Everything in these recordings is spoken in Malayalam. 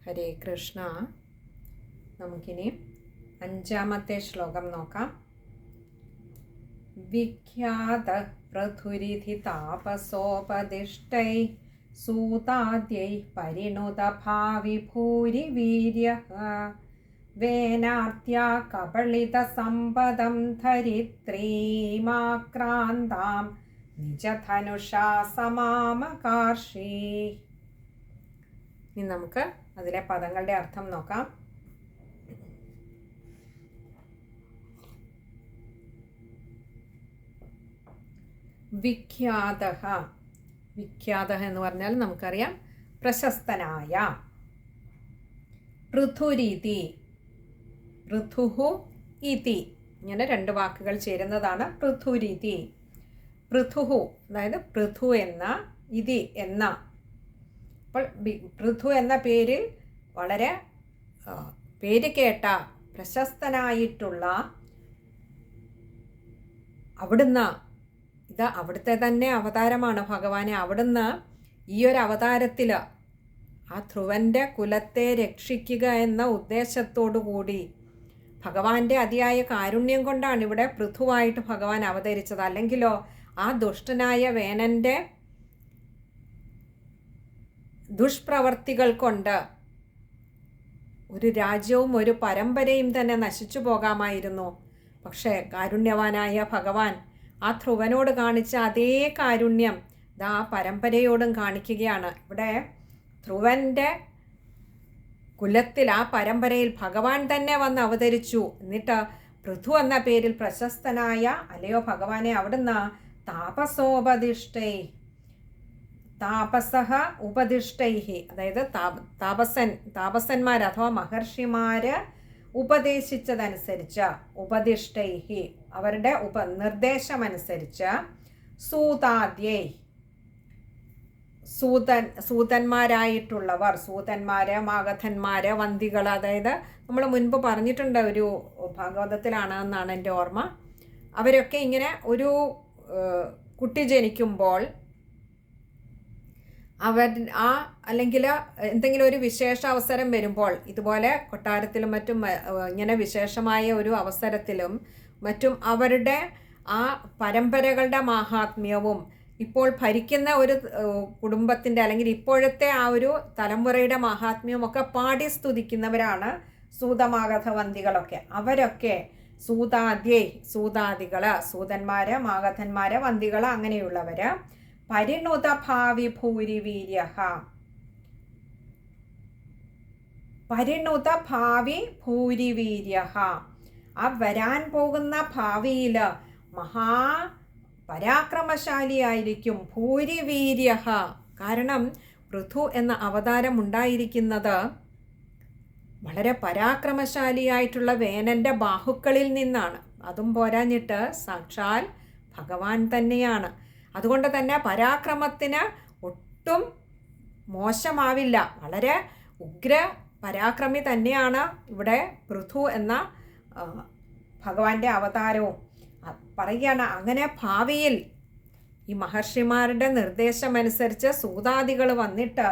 ഹരേ കൃഷ്ണ. നമുക്കിനി 5-ാമത്തെ ശ്ലോകം നോക്കാം. വിഖ്യാത പൃഥുരിധി താപസോപദിഷ്ടൈ സൂതാദ്യൈ പരിണുത ഭാവി ഭൂരി വീര്യഃ വേനാർത്യാ കബളിത സമ്പദം ധരിത്രീമാക്രാന്താം നിജധനുഷാ സമാമകാർഷി. ഇനി നമുക്ക് അതിലെ പദങ്ങളുടെ അർത്ഥം നോക്കാം. വിഖ്യാതഃ. വിഖ്യാതഃ എന്ന് പറഞ്ഞാൽ നമുക്കറിയാം പ്രശസ്തനായ. പൃഥുരീതി, പൃഥുഹു ഇതി, ഇങ്ങനെ രണ്ട് വാക്കുകൾ ചേരുന്നതാണ് പൃഥുരീതി. പൃഥുഹു അതായത് പൃഥു എന്ന, ഇതി എന്ന. അപ്പോൾ പൃഥു എന്ന പേരിൽ വളരെ പേര് കേട്ട പ്രശസ്തനായിട്ടുള്ള അവിടുന്ന്, ഇത് അവിടുത്തെ തന്നെ അവതാരമാണ് ഭഗവാനെ. അവിടുന്ന് ഈ ഒരു അവതാരത്തിൽ ആ ധ്രുവൻ്റെ കുലത്തെ രക്ഷിക്കുക എന്ന ഉദ്ദേശത്തോടു കൂടി ഭഗവാന്റെ അതിയായ കാരുണ്യം കൊണ്ടാണ് ഇവിടെ പൃഥുവായിട്ട് ഭഗവാൻ അവതരിച്ചത്. അല്ലെങ്കിലോ ആ ദുഷ്ടനായ വേനൻ്റെ ദുഷ്പ്രവർത്തികൾ കൊണ്ട് ഒരു രാജ്യവും ഒരു പരമ്പരയും തന്നെ നശിച്ചു പോകാമായിരുന്നു. പക്ഷേ കാരുണ്യവാനായ ഭഗവാൻ ആ ധ്രുവനോട് കാണിച്ച അതേ കാരുണ്യം ആ പരമ്പരയോടും കാണിക്കുകയാണ്. ഇവിടെ ധ്രുവൻ്റെ കുലത്തിൽ, ആ പരമ്പരയിൽ ഭഗവാൻ തന്നെ വന്ന് അവതരിച്ചു. എന്നിട്ട് പൃഥു എന്ന പേരിൽ പ്രശസ്തനായ അല്ലയോ ഭഗവാനെ അവിടുന്ന് താപസോപദിഷ്ടൈ, താപസഃ ഉപദിഷ്ടൈഹി, അതായത് താപസന്മാർ അഥവാ മഹർഷിമാര് ഉപദേശിച്ചതനുസരിച്ച്, ഉപദിഷ്ടൈഹി അവരുടെ നിർദ്ദേശമനുസരിച്ച്, സൂതാദ്യൈ സൂതന്മാരായിട്ടുള്ളവർ, സൂതന്മാര്, മാഗധന്മാര്, വന്ദികൾ, അതായത് നമ്മൾ മുൻപ് പറഞ്ഞിട്ടുണ്ട്, ഒരു ഭാഗവതത്തിലാണ് എന്നാണ് എൻ്റെ ഓർമ്മ. അവരൊക്കെ ഇങ്ങനെ ഒരു കുട്ടി ജനിക്കുമ്പോൾ അല്ലെങ്കിൽ എന്തെങ്കിലും ഒരു വിശേഷ അവസരം വരുമ്പോൾ, ഇതുപോലെ കൊട്ടാരത്തിലും മറ്റും ഇങ്ങനെ വിശേഷമായ ഒരു അവസരത്തിലും മറ്റും അവരുടെ ആ പരമ്പരകളുടെ മാഹാത്മ്യവും ഇപ്പോൾ ഭരിക്കുന്ന ഒരു കുടുംബത്തിൻ്റെ അല്ലെങ്കിൽ ഇപ്പോഴത്തെ ആ ഒരു തലമുറയുടെ മാഹാത്മ്യവും ഒക്കെ പാടി സ്തുതിക്കുന്നവരാണ് സൂതമാഗധവന്തികളൊക്കെ. അവരൊക്കെ സൂതാദ്യൈ, സൂതാദികൾ, സൂതന്മാര്, മാഗധന്മാര്, വന്തികൾ, അങ്ങനെയുള്ളവര്, പരിണുത ഭാവി ഭൂരി വീര്യഃ, പരിണുത ഭാവി ഭൂരി വീര്യഃ, ആ വരാൻ പോകുന്ന ഭാവിയിൽ പരാക്രമശാലിയായിരിക്കും. ഭൂരിവീര്യഃ, കാരണം പൃഥു എന്ന അവതാരം ഉണ്ടായിരിക്കുന്നത് വളരെ പരാക്രമശാലിയായിട്ടുള്ള വേനൻ്റെ ബാഹുക്കളിൽ നിന്നാണ്. അതും പോരാഞ്ഞിട്ട് സാക്ഷാൽ ഭഗവാൻ തന്നെയാണ്. അതുകൊണ്ട് തന്നെ പരാക്രമത്തിന് ഒട്ടും മോശമാവില്ല. വളരെ ഉഗ്ര പരാക്രമി തന്നെയാണ് ഇവിടെ പൃഥു എന്ന ഭഗവാന്റെ അവതാരവും. പറയുകയാണ്, അങ്ങനെ ഭാവിയിൽ ഈ മഹർഷിമാരുടെ നിർദ്ദേശമനുസരിച്ച് സൂതാദികൾ വന്നിട്ട്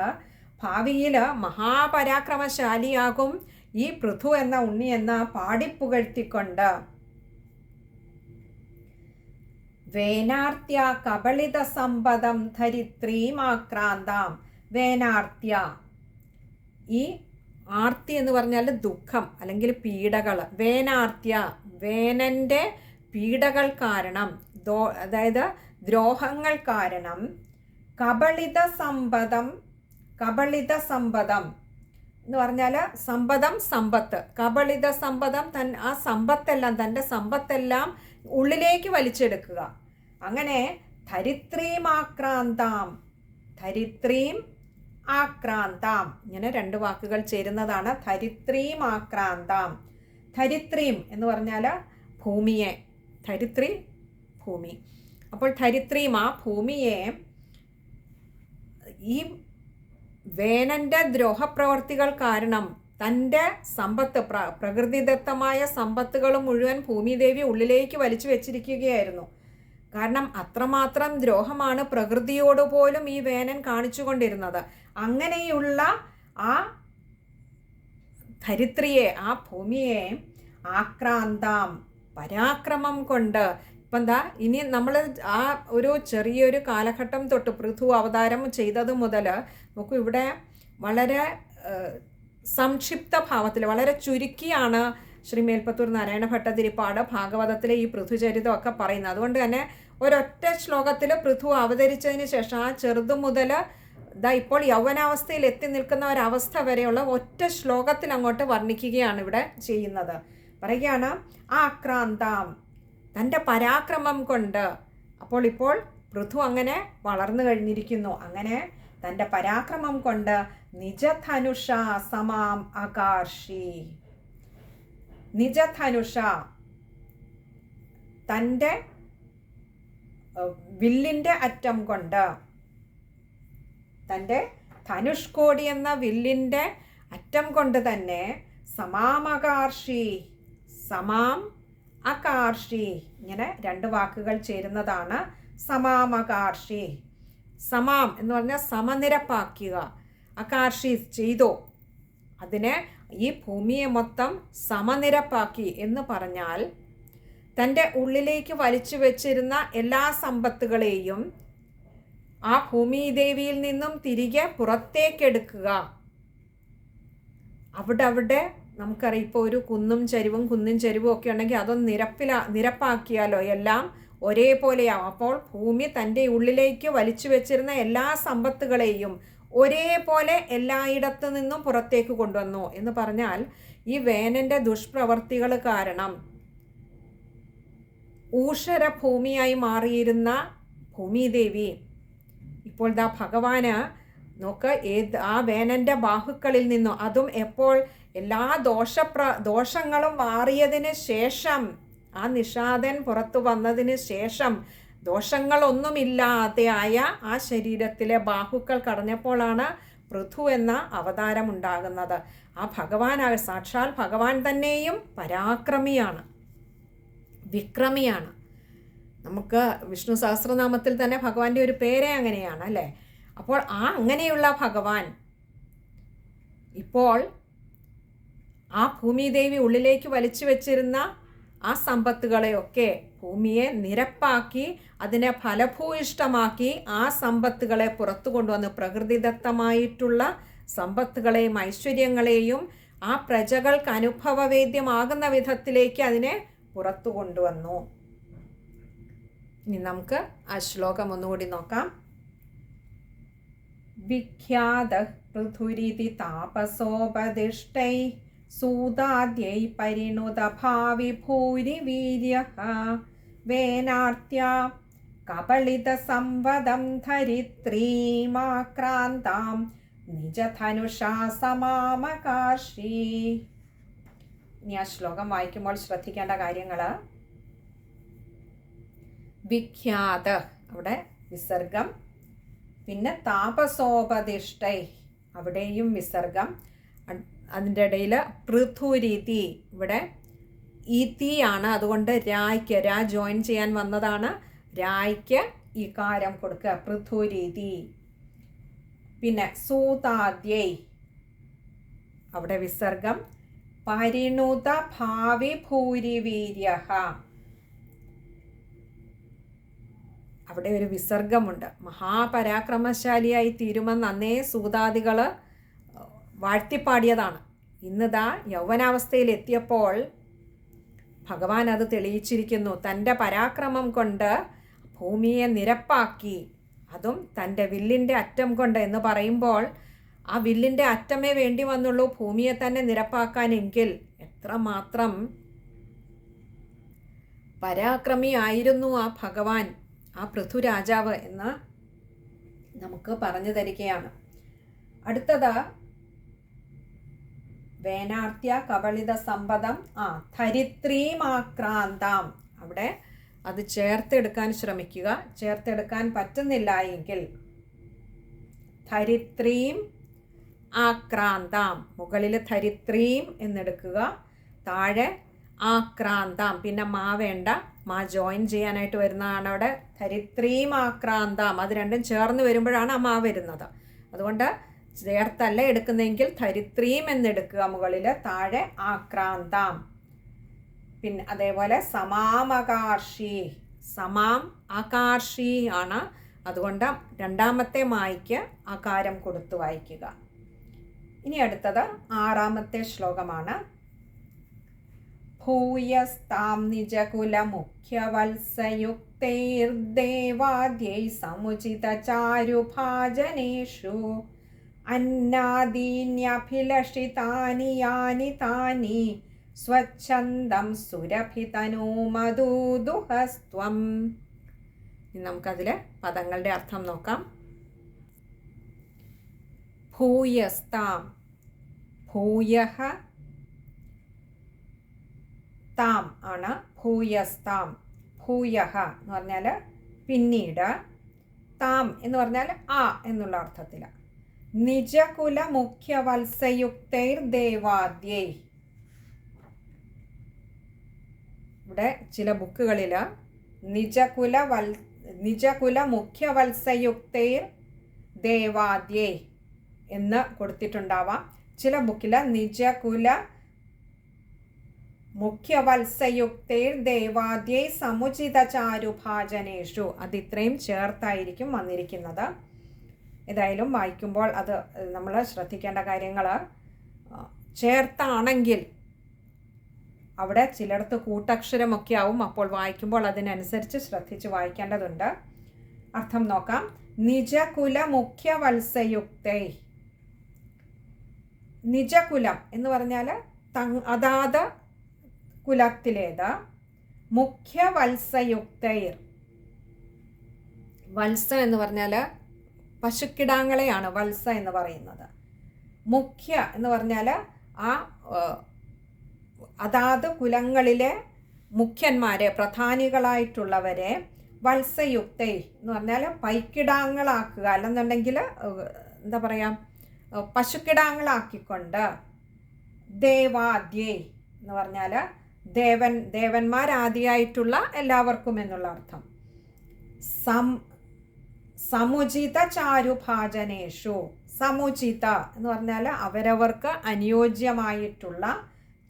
ഭാവിയിൽ മഹാപരാക്രമശാലിയാകും ഈ പൃഥു എന്ന ഉണ്ണി എന്ന പാടിപ്പുകഴ്ത്തിക്കൊണ്ട്. വേനാർത്യ കബളിത സമ്പദം ധരിത്രീമാക്രാന്താം. വേനാർത്യ, ഈ ആർത്തി എന്ന് പറഞ്ഞാൽ ദുഃഖം അല്ലെങ്കിൽ പീഡകൾ. വേനാർത്യ, വേനൻ്റെ പീഡകൾ കാരണം, അതായത് ദ്രോഹങ്ങൾ കാരണം, കബളിത സമ്പദം, കബളിത സമ്പദം എന്ന് പറഞ്ഞാൽ സമ്പദം, സമ്പത്ത്, കബളിത സമ്പദം, ആ സമ്പത്തെല്ലാം, തൻ്റെ സമ്പത്തെല്ലാം ഉള്ളിലേക്ക് വലിച്ചെടുക്കുക. അങ്ങനെ ധരിത്രീമാക്രാന്താം, ധരിത്രീം ആക്രാന്താം, ഇങ്ങനെ രണ്ട് വാക്കുകൾ ചേരുന്നതാണ് ധരിത്രീമാക്രാന്താം. ധരിത്രീം എന്ന് പറഞ്ഞാൽ ഭൂമിയെ, ധരിത്രി ഭൂമി. അപ്പോൾ ധരിത്രീം, ആ ഭൂമിയെ ഈ വേനൻ്റെ ദ്രോഹപ്രവർത്തികൾ കാരണം തൻ്റെ സമ്പത്ത്, പ്രകൃതിദത്തമായ സമ്പത്തുകൾ മുഴുവൻ ഭൂമിദേവി ഉള്ളിലേക്ക് വലിച്ചു വെച്ചിരിക്കുകയായിരുന്നു. കാരണം അത്രമാത്രം ദ്രോഹമാണ് പ്രകൃതിയോട് പോലും ഈ വേനൻ കാണിച്ചു കൊണ്ടിരുന്നത്. അങ്ങനെയുള്ള ആ ധരിത്രിയെ, ആ ഭൂമിയെ ആക്രാന്താം, പരാക്രമം കൊണ്ട്. ഇപ്പം എന്താ, ഇനി നമ്മൾ ആ ഒരു ചെറിയൊരു കാലഘട്ടം തൊട്ട് പൃഥു അവതാരം ചെയ്തത് മുതൽ നോക്കൂ, ഇവിടെ വളരെ സംക്ഷിപ്ത ഭാവത്തിൽ, വളരെ ചുരുക്കിയാണ് ശ്രീ മേൽപ്പത്തൂർ നാരായണ ഭട്ടതിരിപ്പാട് ഭാഗവതത്തിലെ ഈ പൃഥുചരിതമൊക്കെ പറയുന്നത്. അതുകൊണ്ട് തന്നെ ഒരൊറ്റ ശ്ലോകത്തിൽ പൃഥു അവതരിച്ചതിന് ശേഷം ആ ചെറുതു മുതൽ ഇപ്പോൾ യൗവനാവസ്ഥയിൽ എത്തി നിൽക്കുന്ന ഒരവസ്ഥ വരെയുള്ള ഒറ്റ ശ്ലോകത്തിൽ അങ്ങോട്ട് വർണ്ണിക്കുകയാണ് ഇവിടെ ചെയ്യുന്നത്. പറയുകയാണ് ആക്രാന്താം, തൻ്റെ പരാക്രമം കൊണ്ട്. ഇപ്പോൾ പൃഥു അങ്ങനെ വളർന്നു കഴിഞ്ഞിരിക്കുന്നു. അങ്ങനെ തൻ്റെ പരാക്രമം കൊണ്ട് നിജധനുഷ സമാം ആകാർഷി. നിജധനുഷ, തൻ്റെ വില്ലിൻ്റെ അറ്റം കൊണ്ട്, തൻ്റെ ധനുഷ്കോടി എന്ന വില്ലിൻ്റെ അറ്റം കൊണ്ട് തന്നെ സമാമകാർഷി, സമാം അകാർഷി, ഇങ്ങനെ രണ്ട് വാക്കുകൾ ചേരുന്നതാണ് സമാമകാർഷി. സമാം എന്ന് പറഞ്ഞാൽ സമനിരപ്പാക്കുക, അകാർഷി ചെയ്തോ, അതിനെ ഈ ഭൂമിയെ മൊത്തം സമനിരപ്പാക്കി എന്ന് പറഞ്ഞാൽ തൻ്റെ ഉള്ളിലേക്ക് വലിച്ചു വെച്ചിരുന്ന എല്ലാ സമ്പത്തുകളെയും ആ ഭൂമിദേവിയിൽ നിന്നും തിരികെ പുറത്തേക്കെടുക്കുക. അവിടെ നമുക്കറിയാം, ഇപ്പോൾ ഒരു കുന്നും ചരിവും ഒക്കെ ഉണ്ടെങ്കിൽ അതൊന്ന് നിരപ്പാക്കിയാലോ എല്ലാം ഒരേപോലെയാവും. അപ്പോൾ ഭൂമി തൻ്റെ ഉള്ളിലേക്ക് വലിച്ചു വെച്ചിരുന്ന എല്ലാ സമ്പത്തുകളെയും ഒരേപോലെ എല്ലായിടത്തു നിന്നും പുറത്തേക്ക് കൊണ്ടുവന്നു എന്ന് പറഞ്ഞാൽ, ഈ വേനൻ്റെ ദുഷ്പ്രവർത്തികൾ കാരണം ഊഷര ഭൂമിയായി മാറിയിരുന്ന ഭൂമിദേവി ഇപ്പോൾ ഭഗവാന് നോക്ക്, ആ വേനൻ്റെ ബാഹുക്കളിൽ നിന്നും, അതും എപ്പോൾ എല്ലാ ദോഷങ്ങളും മാറിയതിന് ശേഷം, ആ നിഷാദൻ പുറത്തു വന്നതിന് ശേഷം ദോഷങ്ങളൊന്നുമില്ലാതെയായ ആ ശരീരത്തിലെ ബാഹുക്കൾ കടഞ്ഞപ്പോഴാണ് പൃഥു എന്ന അവതാരം ഉണ്ടാകുന്നത്. ആ സാക്ഷാൽ ഭഗവാൻ തന്നെയും പരാക്രമിയാണ്, വിക്രമിയാണ്. നമുക്ക് വിഷ്ണു സഹസ്രനാമത്തിൽ തന്നെ ഭഗവാന്റെ ഒരു പേരേ അങ്ങനെയാണ് അല്ലേ. അപ്പോൾ ആ അങ്ങനെയുള്ള ഭഗവാൻ ഇപ്പോൾ ആ ഭൂമിദേവി ഉള്ളിലേക്ക് വലിച്ചു വെച്ചിരുന്ന ആ സമ്പത്തുകളെയൊക്കെ ഭൂമിയെ നിരപ്പാക്കി അതിനെ ഫലഭൂയിഷ്ടമാക്കി ആ സമ്പത്തുകളെ പുറത്തു കൊണ്ടുവന്ന് പ്രകൃതിദത്തമായിട്ടുള്ള സമ്പത്തുകളെയും ഐശ്വര്യങ്ങളെയും ആ പ്രജകൾക്ക് അനുഭവവേദ്യമാകുന്ന വിധത്തിലേക്ക് അതിനെ പുറത്തു കൊണ്ടുവന്നു. ഇനി നമുക്ക് ആ ശ്ലോകം ഒന്നുകൂടി നോക്കാം. വിഖ്യാത പൃഥുരിതി താപസോപദിഷ്ടൈ സൂതാദ്യൈ പരിണുത ഭാവി ഭൂരി വീര്യഃ വേനാർത്യ കപളിത സംവദം ധരിത്രീമാക്രാന്താം നിജധനുഷാ സമാമകാർഷി. ഇനി ആ ശ്ലോകം വായിക്കുമ്പോൾ ശ്രദ്ധിക്കേണ്ട കാര്യങ്ങൾ: വിഖ്യാത, അവിടെ വിസർഗം, പിന്നെ താപസോപദിഷ്ടൈ, അവിടെയും വിസർഗം, അതിൻ്റെ ഇടയിൽ പൃഥുരീതി, ഇവിടെ ഈത്തിയാണ്, അതുകൊണ്ട് രായ്ക്ക്, രാ ജോയിൻ ചെയ്യാൻ വന്നതാണ്, രായ്ക്ക് ഇകാരം കൊടുക്കുക, പൃഥുരീതി. പിന്നെ സൂതാദ്യൈ, അവിടെ വിസർഗം, പരിണുത ഭാവി ഭൂരിവീര്യഃ, അവിടെ ഒരു വിസർഗമുണ്ട്. മഹാപരാക്രമശാലിയായി തീരുമെന്ന് അന്നേ സൂതാദികൾ വാഴ്ത്തിപ്പാടിയതാണ്. ഇന്നിതാ യൗവനാവസ്ഥയിൽ എത്തിയപ്പോൾ ഭഗവാൻ അത് തെളിയിച്ചിരിക്കുന്നു. തൻ്റെ പരാക്രമം കൊണ്ട് ഭൂമിയെ നിരപ്പാക്കി, അതും തൻ്റെ വില്ലിൻ്റെ അറ്റം കൊണ്ട് എന്ന് പറയുമ്പോൾ ആ വില്ലിൻ്റെ അറ്റമേ വേണ്ടി വന്നുള്ളൂ ഭൂമിയെ തന്നെ നിരപ്പാക്കാനെങ്കിൽ എത്രമാത്രം പരാക്രമിയായിരുന്നു ആ ഭഗവാൻ, ആ പൃഥുരാജാവ് എന്ന് നമുക്ക് പറഞ്ഞു തരികയാണ്. അടുത്തത് വേനാർത്യ കബളിത സമ്പദം, ധരിത്രീമാക്രാന്താം, അവിടെ അത് ചേർത്തെടുക്കാൻ ശ്രമിക്കുക. ചേർത്തെടുക്കാൻ പറ്റുന്നില്ല എങ്കിൽ ധരിത്രീം ആക്രാന്താം, മുകളിൽ ധരിത്രീം എന്നെടുക്കുക, താഴെ ആക്രാന്താം, പിന്നെ മാ വേണ്ട, മാ ജോയിൻ ചെയ്യാനായിട്ട് വരുന്നതാണ് അവിടെ. ധരിത്രീം ആക്രാന്താം, അത് രണ്ടും ചേർന്ന് വരുമ്പോഴാണ് ആ മാ വരുന്നത്. അതുകൊണ്ട് ചേർത്തല്ല എടുക്കുന്നതെങ്കിൽ ധരിത്രീം എന്നെടുക്കുക മുകളിൽ, താഴെ ആക്രാന്താം. പിന്നെ അതേപോലെ സമാമകാർഷി, സമാം ആകാർഷി ആണ്, അതുകൊണ്ട് രണ്ടാമത്തെ മായ്ക്ക് ആകാരം കൊടുത്തു വായിക്കുക. ഇനി അടുത്തത് 6ാമത്തെ ശ്ലോകമാണ്. ഭൂയസ്താം നിജകുലമുഖ്യവത്സയുക്തൈർദേവാദ്യൈ സമുചിതചാരുഭാജനേഷു അന്നാദീന്യഭിലഷിതാനി യാനി താനി സ്വച്ഛന്ദം സുരഭിതനൂമധൂദുഹസ്ത്വം. ഇനി നമുക്കതിൽ പദങ്ങളുടെ അർത്ഥം നോക്കാം. ഭൂയസ്താം, ഭൂയഃ താം ആണ് ഭൂയസ്താം. ഭൂയഃ എന്ന് പറഞ്ഞാൽ പിന്നീട്, താം എന്ന് പറഞ്ഞാൽ ആ എന്നുള്ള അർത്ഥത്തിൽ. നിജകുല മുഖ്യവത്സയുക്തൈർ ദേവാദ്യൈ. ഇവിടെ ചില ബുക്കുകളിൽ നിജകുല മുഖ്യവത്സയുക്തൈർ ദേവാദ്യൈ എന്ന് കൊടുത്തിട്ടുണ്ടാവാം. ചില ബുക്കിൽ നിജകുല മുഖ്യവത്സയുക്തൈർ ദേവാദ്യൈ സമുചിതചാരുഭാജനേഷു. അത് ഇത്രയും ചേർത്തായിരിക്കും വന്നിരിക്കുന്നത്. ഏതായാലും വായിക്കുമ്പോൾ അത് നമ്മൾ ശ്രദ്ധിക്കേണ്ട കാര്യങ്ങൾ, ചേർത്താണെങ്കിൽ അവിടെ ചിലയിടത്ത് കൂട്ടക്ഷരമൊക്കെ ആവും. അപ്പോൾ വായിക്കുമ്പോൾ അതിനനുസരിച്ച് ശ്രദ്ധിച്ച് വായിക്കേണ്ടതുണ്ട്. അർത്ഥം നോക്കാം. നിജകുല മുഖ്യവത്സയുക്തൈ. നിജകുലം എന്ന് പറഞ്ഞാൽ അതാത് കുലത്തിലേത്. മുഖ്യവത്സയുക്തൈർ, വത്സ എന്ന് പറഞ്ഞാൽ പശുക്കിടാങ്ങളെയാണ് വത്സ എന്ന് പറയുന്നത്. മുഖ്യ എന്ന് പറഞ്ഞാൽ ആ അതാത് കുലങ്ങളിലെ മുഖ്യന്മാരെ, പ്രധാനികളായിട്ടുള്ളവരെ വത്സയുക്തൈ എന്ന് പറഞ്ഞാൽ പൈക്കിടാങ്ങളാക്കുക, അല്ലെന്നുണ്ടെങ്കിൽ എന്താ പറയുക, പശുക്കിടാങ്ങളാക്കിക്കൊണ്ട്. ദേവാദ്യൈ എന്ന് പറഞ്ഞാൽ ദേവന്മാരാദിയായിട്ടുള്ള എല്ലാവർക്കും എന്നുള്ള അർത്ഥം. സമുചിത ചാരുഭാജനേഷു. സമുചിത എന്ന് പറഞ്ഞാൽ അവരവർക്ക് അനുയോജ്യമായിട്ടുള്ള,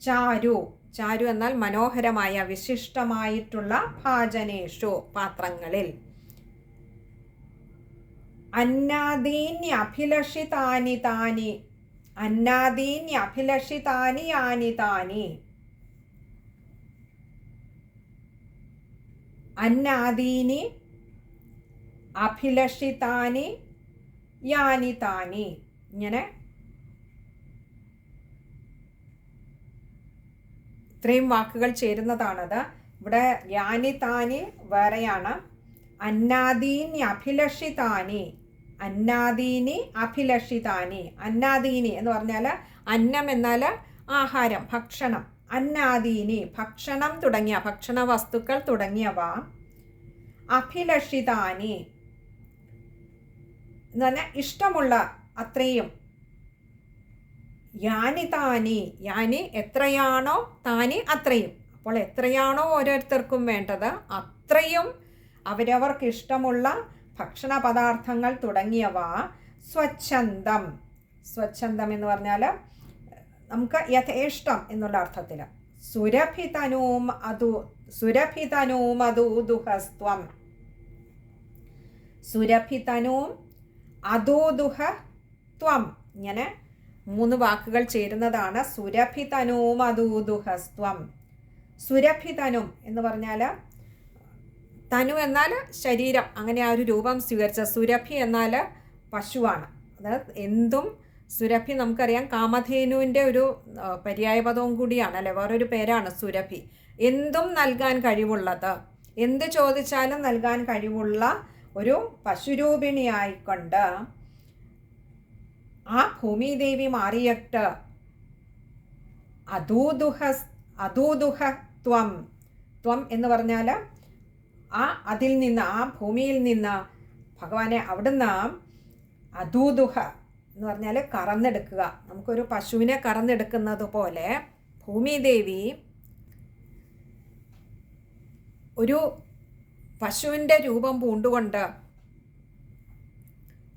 ചാരു, ചാരു എന്നാൽ മനോഹരമായ, വിശിഷ്ടമായിട്ടുള്ള, ഭാജനേഷു പാത്രങ്ങളിൽ. അന്നാദീന്യഭിലഷിതാനി താനി. അന്നാദീന്യഭിലഷിതാനി യാനി താനി. അന്നാദീനി അഭിലഷിതാനി യാനി താനി. ഇങ്ങനെ ഇത്രയും വാക്കുകൾ ചേരുന്നതാണത്. ഇവിടെ യാനി താനി വേറെയാണ്. അന്നാദീനി അഭിലഷിതാനി, അന്നാദീനി അഭിലഷിതാനി. അന്നാദീനി എന്ന് പറഞ്ഞാൽ അന്നം എന്നാൽ ആഹാരം, ഭക്ഷണം. അന്നാദീനി ഭക്ഷണം തുടങ്ങിയ, ഭക്ഷണ വസ്തുക്കൾ തുടങ്ങിയവ. അഭിലഷിതാനി എന്ന് പറഞ്ഞാൽ ഇഷ്ടമുള്ള അത്രയും. യാനി താനി, യാനി എത്രയാണോ, താനി അത്രയും. അപ്പോൾ എത്രയാണോ ഓരോരുത്തർക്കും വേണ്ടത് അത്രയും അവരവർക്ക് ഇഷ്ടമുള്ള ഭക്ഷണ പദാർത്ഥങ്ങൾ തുടങ്ങിയവ. സ്വച്ഛന്തം, സ്വച്ഛന്തം എന്ന് പറഞ്ഞാൽ നമുക്ക് യഥേഷ്ടം എന്നുള്ള അർത്ഥത്തിൽ. സുരഭിതനൂമധൂദുഹസ്ത്വം. സുരഭിതനൂം അധൂദുഹത്വം. ഇങ്ങനെ 3 വാക്കുകൾ ചേരുന്നതാണ് സുരഭിതനൂമധൂദുഹസ്ത്വം. സുരഭിതനും എന്ന് പറഞ്ഞാൽ തനു എന്നാൽ ശരീരം, അങ്ങനെ ആ ഒരു രൂപം സ്വീകരിച്ച. സുരഭി എന്നാൽ പശുവാണ്. അതായത് എന്തും സുരഭി നമുക്കറിയാം കാമധേനുവിൻ്റെ ഒരു പര്യായപദവും കൂടിയാണ് അല്ലേ, വേറൊരു പേരാണ് സുരഭി. എന്തും നൽകാൻ കഴിവുള്ളത്, എന്ത് ചോദിച്ചാലും നൽകാൻ കഴിവുള്ള ഒരു പശുരൂപിണിയായിക്കൊണ്ട് ആ ഭൂമിദേവി മാറിയിട്ട് അധൂദുഹത്വം. ത്വം എന്ന് പറഞ്ഞാൽ അതിൽ നിന്ന്, ആ ഭൂമിയിൽ നിന്ന് ഭഗവാനെ അവിടുന്ന് അധൂദുഹ എന്ന് പറഞ്ഞാൽ കറന്നെടുക്കുക. നമുക്കൊരു പശുവിനെ കറന്നെടുക്കുന്നത് പോലെ ഭൂമിദേവി ഒരു പശുവിൻ്റെ രൂപം പൂണ്ടുകൊണ്ട്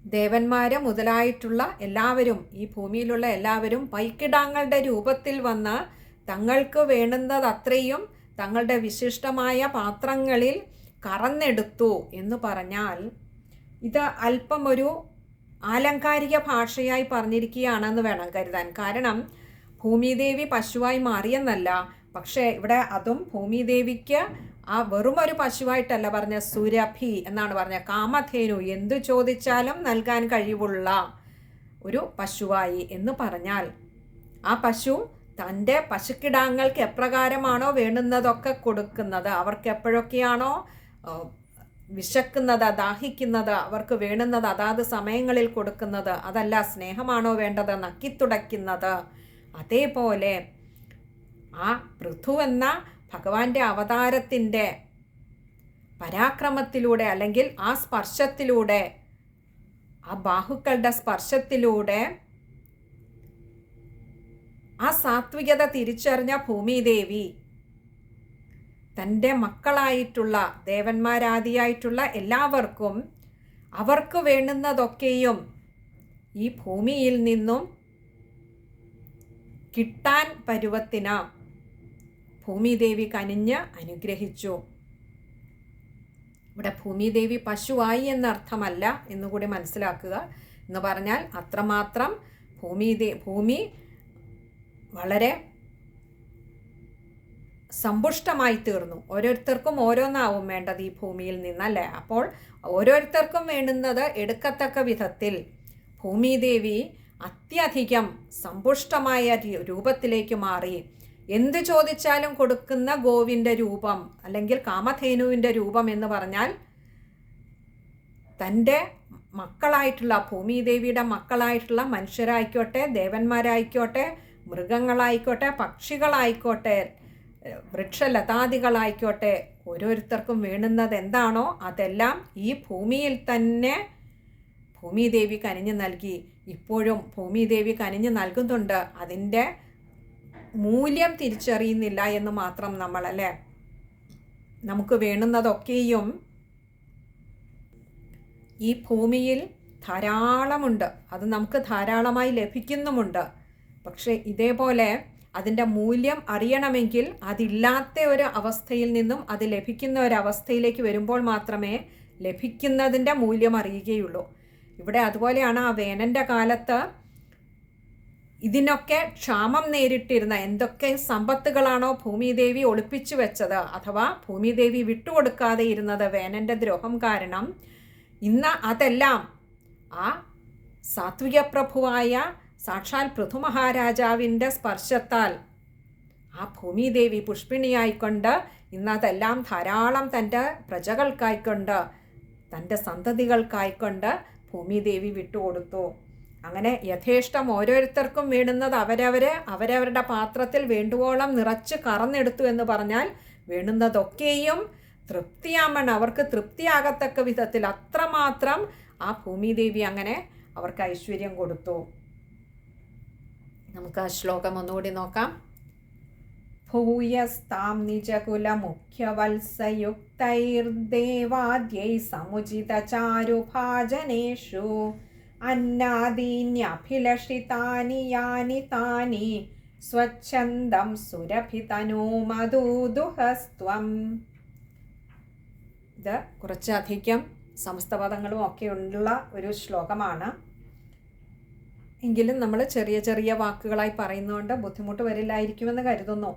ദേവന്മാരെ മുതലായിട്ടുള്ള എല്ലാവരും, ഈ ഭൂമിയിലുള്ള എല്ലാവരും പൈക്കിടാങ്ങളുടെ രൂപത്തിൽ വന്ന് തങ്ങൾക്ക് വേണ്ടുന്നതത്രയും തങ്ങളുടെ വിശിഷ്ടമായ പാത്രങ്ങളിൽ കറന്നെടുത്തു എന്ന് പറഞ്ഞാൽ ഇത് അല്പം ഒരു ആലങ്കാരിക ഭാഷയായി പറഞ്ഞിരിക്കുകയാണെന്ന് വേണം കരുതാൻ. കാരണം ഭൂമിദേവി പശുവായി മാറിയെന്നല്ല, പക്ഷേ ഇവിടെ അതും ഭൂമിദേവിക്ക് ആ വെറും ഒരു പശുവായിട്ടല്ല പറഞ്ഞ, സുരഭി എന്നാണ് പറഞ്ഞ, കാമധേനു, എന്തു ചോദിച്ചാലും നൽകാൻ കഴിവുള്ള ഒരു പശുവായി എന്ന് പറഞ്ഞാൽ ആ പശു തൻ്റെ പശുക്കിടാങ്ങൾക്ക് എപ്രകാരമാണോ വേണ്ടുന്നതൊക്കെ കൊടുക്കുന്നത്, അവർക്ക് എപ്പോഴൊക്കെയാണോ വിശക്കുന്നത്, ദാഹിക്കുന്നത്, അവർക്ക് വേണ്ടുന്നത് അതാത് സമയങ്ങളിൽ കൊടുക്കുന്നത്, അതല്ല സ്നേഹമാണോ വേണ്ടത് നക്കിത്തുടയ്ക്കുന്നത്, അതേപോലെ ആ പൃഥു എന്ന ഭഗവാന്റെ അവതാരത്തിൻ്റെ പരാക്രമത്തിലൂടെ അല്ലെങ്കിൽ ആ സ്പർശത്തിലൂടെ, ആ ബാഹുക്കളുടെ സ്പർശത്തിലൂടെ ആ സാത്വികത തിരിച്ചറിഞ്ഞ ഭൂമിദേവി തൻ്റെ മക്കളായിട്ടുള്ള ദേവന്മാരാദിയായിട്ടുള്ള എല്ലാവർക്കും അവർക്ക് വേണ്ടുന്നതൊക്കെയും ഈ ഭൂമിയിൽ നിന്നും കിട്ടാൻ പരുവത്തിന് ഭൂമിദേവി കനിഞ്ഞ് അനുഗ്രഹിച്ചു. ഇവിടെ ഭൂമിദേവി പശുവായി എന്നർത്ഥമല്ല എന്നുകൂടി മനസ്സിലാക്കുക. എന്ന് പറഞ്ഞാൽ അത്രമാത്രം ഭൂമി വളരെ സമ്പുഷ്ടമായി തീർന്നു. ഓരോരുത്തർക്കും ഓരോന്നാവും വേണ്ടത് ഈ ഭൂമിയിൽ നിന്നല്ലേ. അപ്പോൾ ഓരോരുത്തർക്കും വേണ്ടുന്നത് എടുക്കത്തക്ക വിധത്തിൽ ഭൂമിദേവി അത്യധികം സമ്പുഷ്ടമായ രൂപത്തിലേക്ക് മാറി. എന്ത് ചോദിച്ചാലും കൊടുക്കുന്ന ഗോവിൻ്റെ രൂപം അല്ലെങ്കിൽ കാമധേനുവിൻ്റെ രൂപം എന്ന് പറഞ്ഞാൽ തൻ്റെ മക്കളായിട്ടുള്ള ഭൂമിദേവിയുടെ മക്കളായിട്ടുള്ള മനുഷ്യരായിക്കോട്ടെ, ദേവന്മാരായിക്കോട്ടെ, മൃഗങ്ങളായിക്കോട്ടെ, പക്ഷികളായിക്കോട്ടെ, വൃക്ഷലതാദികളായിക്കോട്ടെ, ഓരോരുത്തർക്കും വേണ്ടുന്നത് എന്താണോ അതെല്ലാം ഈ ഭൂമിയിൽ തന്നെ ഭൂമിദേവി കനിഞ്ഞു നൽകി. ഇപ്പോഴും ഭൂമിദേവി കനിഞ്ഞു നൽകുന്നുണ്ട്. അതിൻ്റെ മൂല്യം തിരിച്ചറിയുന്നില്ല എന്ന് മാത്രം നമ്മളല്ലേ. നമുക്ക് വേണ്ടുന്നതൊക്കെയും ഈ ഭൂമിയിൽ ധാരാളമുണ്ട്, അത് നമുക്ക് ധാരാളമായി ലഭിക്കുന്നുമുണ്ട്. പക്ഷേ ഇതേപോലെ അതിൻ്റെ മൂല്യം അറിയണമെങ്കിൽ അതില്ലാത്ത ഒരു അവസ്ഥയിൽ നിന്നും അത് ലഭിക്കുന്ന ഒരവസ്ഥയിലേക്ക് വരുമ്പോൾ മാത്രമേ ലഭിക്കുന്നതിൻ്റെ മൂല്യം അറിയുകയുള്ളൂ. ഇവിടെ അതുപോലെയാണ് ആ വേനൻ്റെ കാലത്ത് ഇതിനൊക്കെ ക്ഷാമം നേരിട്ടിരുന്ന എന്തൊക്കെ സമ്പത്തുകളാണോ ഭൂമിദേവി ഒളിപ്പിച്ചു വെച്ചത് അഥവാ ഭൂമിദേവി വിട്ടുകൊടുക്കാതെ ഇരുന്നത് വേനൻ്റെ ദ്രോഹം കാരണം, ഇന്ന് അതെല്ലാം ആ സാത്വിക പ്രഭുവായ സാക്ഷാൽ പൃഥു മഹാരാജാവിൻ്റെ സ്പർശത്താൽ ആ ഭൂമിദേവി പുഷ്പിണിയായിക്കൊണ്ട് ഇന്നതെല്ലാം ധാരാളം തൻ്റെ പ്രജകൾക്കായിക്കൊണ്ട് തൻ്റെ സന്തതികൾക്കായിക്കൊണ്ട് ഭൂമിദേവി വിട്ടുകൊടുത്തു. അങ്ങനെ യഥേഷ്ടം ഓരോരുത്തർക്കും വേണ്ടുന്നത് അവരവരുടെ പാത്രത്തിൽ വേണ്ടുവോളം നിറച്ച് കറന്നെടുത്തു എന്ന് പറഞ്ഞാൽ വേണ്ടുന്നതൊക്കെയും തൃപ്തിയാമണം അവർക്ക് തൃപ്തിയാകത്തക്ക വിധത്തിൽ അത്രമാത്രം ആ ഭൂമിദേവി അങ്ങനെ അവർക്ക് ഐശ്വര്യം കൊടുത്തു. നമുക്ക് ആ ശ്ലോകം ഒന്നുകൂടി നോക്കാം. ഭൂയസ്താം നിജകുലമുഖ്യവത്സയുക്തൈർദേവാദ്യൈ സമുചിതചാരുഭാജനേഷു അന്നാദീന്യഭിലഷിതാനി യാനി താനി സ്വച്ഛന്ദം സുരഭിതനോ മധുദുഹസ്ത്വം. ഇത് കുറച്ചധികം സമസ്തപദങ്ങളും ഒക്കെ ഉള്ള ഒരു ശ്ലോകമാണ്. എങ്കിലും നമ്മൾ ചെറിയ ചെറിയ വാക്കുകളായി പറയുന്നതുകൊണ്ട് ബുദ്ധിമുട്ട് വരില്ലായിരിക്കുമെന്ന് കരുതുന്നു.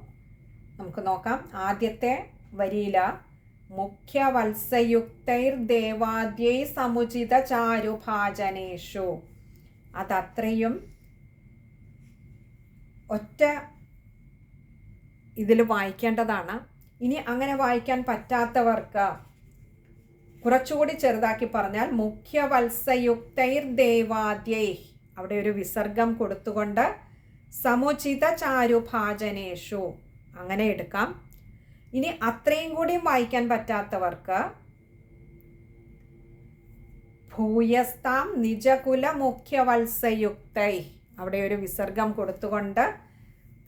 നമുക്ക് നോക്കാം. ആദ്യത്തെ വരിയില മുഖ്യവത്സയുക്തൈർദേവാദ്യൈ സമുചിത ചാരുഭാജനേഷു, അതത്രയും ഒറ്റ ഇതിൽ വായിക്കേണ്ടതാണ്. ഇനി അങ്ങനെ വായിക്കാൻ പറ്റാത്തവർക്ക് കുറച്ചുകൂടി ചെറുതാക്കി പറഞ്ഞാൽ മുഖ്യവത്സയുക്തൈർദേവാദ്യൈ, അവിടെ ഒരു വിസർഗം കൊടുത്തുകൊണ്ട് സമുചിത ചാരുഭാജനേഷു അങ്ങനെ എടുക്കാം. ഇനി അത്രയും കൂടിയും വായിക്കാൻ പറ്റാത്തവർക്ക് ഭൂയസ്താം നിജകുല മുഖ്യവത്സയുക്തൈ, അവിടെ ഒരു വിസർഗം കൊടുത്തുകൊണ്ട്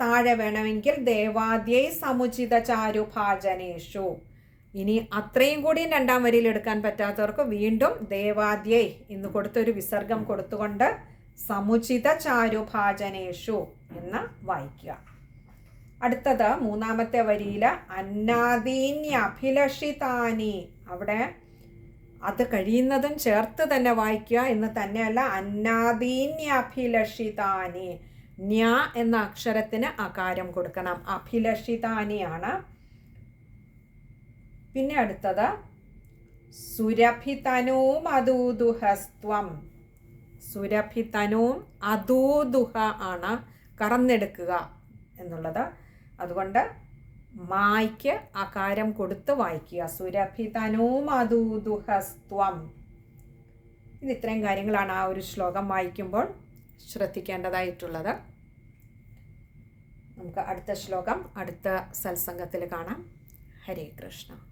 താഴെ വേണമെങ്കിൽ ദേവാദ്യൈ സമുചിത ചാരുഭാജനേഷു, ഇനി അത്രയും കൂടിയും രണ്ടാം വരിയിൽ എടുക്കാൻ പറ്റാത്തവർക്ക് വീണ്ടും ദേവാദ്യൈ എന്ന് കൊടുത്തൊരു വിസർഗം കൊടുത്തുകൊണ്ട് സമുചിത ചാരുഭാജനേഷു എന്ന് വായിക്കുക. അടുത്തത് മൂന്നാമത്തെ വരിയിൽ അന്നാദീന്യഭിലഷിതാനി. അവിടെ അത് കഴിയുന്നതും ചേർത്ത് തന്നെ വായിക്കുക എന്ന് തന്നെയല്ല, അന്നാദീന്യഭിലഷിതാനി. ന്യ എന്ന അക്ഷരത്തിന് അകാരം കൊടുക്കണം. അഭിലഷിതാനിയാണ്. പിന്നെ അടുത്തത് സുരഭിതനൂം അദൂദുഹസ്ത്വം. സുരഭിതനൂം അദൂദുഹ ആണ് കറന്നെടുക്കുക എന്നുള്ളത്. അതുകൊണ്ട് മായ്ക്ക് അകാരം കൊടുത്ത് വായിക്കുക. സുരഭിതനൂം അദൂദുഹസ്ത്വം. ഇത് ഇത്രയും കാര്യങ്ങളാണ് ആ ഒരു ശ്ലോകം വായിക്കുമ്പോൾ ശ്രദ്ധിക്കേണ്ടതായിട്ടുള്ളത്. നമുക്ക് അടുത്ത ശ്ലോകം അടുത്ത സത്സംഗത്തിൽ കാണാം. ഹരേ കൃഷ്ണ.